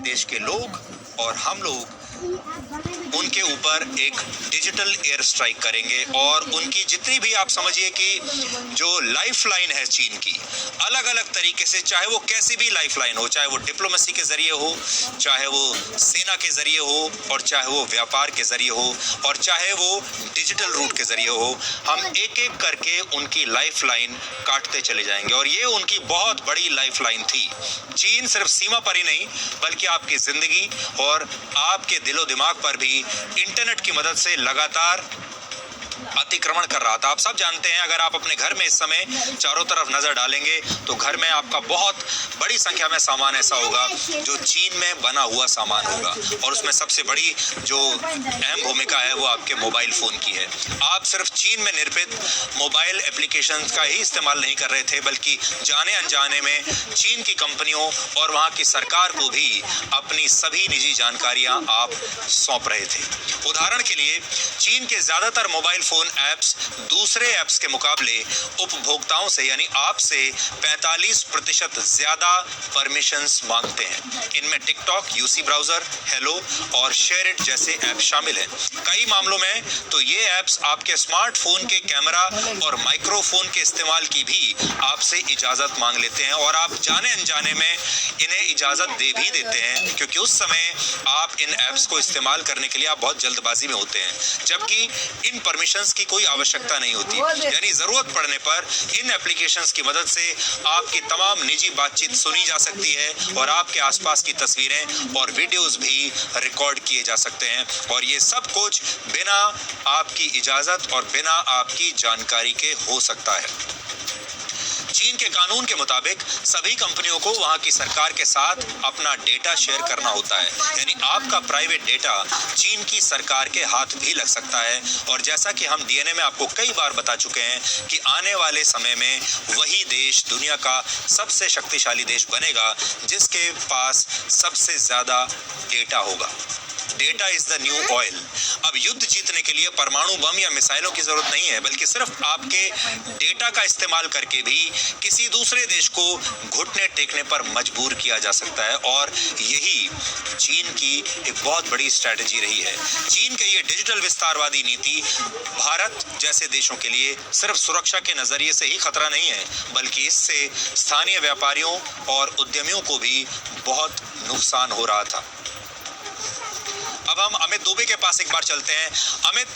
देश के लोग और हम लोग उनके ऊपर एक डिजिटल एयर स्ट्राइक करेंगे और उनकी जितनी भी आप समझिए कि जो लाइफ लाइन है चीन की, अलग अलग तरीके से, चाहे वो कैसी भी लाइफ लाइन हो, चाहे वो डिप्लोमेसी के जरिए हो, चाहे वो सेना के जरिए हो, और चाहे वो व्यापार के जरिए हो, और चाहे वो डिजिटल रूट के जरिए हो, हम एक एक करके उनकी लाइफ लाइन काटते चले जाएंगे। और ये उनकी बहुत बड़ी लाइफ लाइन थी। चीन सिर्फ सीमा पर ही नहीं बल्कि आपकी जिंदगी और आपके दिलो दिमाग पर भी इंटरनेट की मदद से लगातार अतिक्रमण कर रहा था। आप सब जानते हैं, अगर आप अपने घर में इस समय चारों तरफ नजर डालेंगे तो घर में आपका बहुत बड़ी संख्या में सामान ऐसा होगा जो चीन में बना हुआ सामान होगा, और उसमें सबसे बड़ी जो अहम भूमिका है वो आपके मोबाइल फोन की है। आप सिर्फ चीन में निर्मित मोबाइल एप्लीकेशन का ही इस्तेमाल नहीं कर रहे थे, बल्कि जाने अनजाने में चीन की कंपनियों और वहां की सरकार को भी अपनी सभी निजी जानकारियां आप सौंप रहे थे। उदाहरण के लिए, चीन के ज्यादातर मोबाइल फोन ऐप्स दूसरे ऐप्स के मुकाबले उपभोक्ताओं से यानी आपसे 45% ज्यादा परमिशंस मांगते हैं। इनमें टिकटॉक, यूसी ब्राउजर, हेलो और शेयर इट जैसे ऐप शामिल हैं। कई मामलों में तो ये ऐप्स आपके स्मार्टफोन के कैमरा और माइक्रोफोन के इस्तेमाल की भी आपसे इजाजत मांग लेते हैं, और आप जाने अनजाने में इन्हें इजाजत दे भी देते हैं, क्योंकि उस समय आप इन ऐप्स को इस्तेमाल करने के लिए आप बहुत जल्दबाजी में होते हैं, जबकि इन परमिशंस की कोई आवश्यकता नहीं होती। यानी जरूरत पड़ने पर इन एप्लीकेशंस की मदद से आपकी तमाम निजी बातचीत सुनी जा सकती है और आपके आसपास की तस्वीरें और वीडियोस भी रिकॉर्ड किए जा सकते हैं, और ये सब कुछ बिना आपकी इजाजत और बिना आपकी जानकारी के हो सकता है। चीन के कानून के मुताबिक सभी कंपनियों को वहां की सरकार के साथ अपना डेटा शेयर करना होता है, यानी आपका प्राइवेट डेटा चीन की सरकार के हाथ भी लग सकता है। और जैसा कि हम डीएनए में आपको कई बार बता चुके हैं कि आने वाले समय में वही देश दुनिया का सबसे शक्तिशाली देश बनेगा जिसके पास सबसे ज्यादा डेटा होगा। Data is the new oil. अब युद्ध जीतने के लिए परमाणु बम या मिसाइलों की जरूरत नहीं है, बल्कि सिर्फ आपके डेटा का इस्तेमाल करके भी किसी दूसरे देश को घुटने टेकने पर मजबूर किया जा सकता है, और यही चीन की एक बहुत बड़ी स्ट्रैटेजी रही है। चीन की ये डिजिटल विस्तारवादी नीति भारत जैसे देशों के लिए सिर्फ सुरक्षा के नजरिए से ही खतरा नहीं है, बल्कि इससे स्थानीय व्यापारियों और उद्यमियों को भी बहुत नुकसान हो रहा था। अब हम अमित दुबे के पास एक बार चलते हैं। अमित,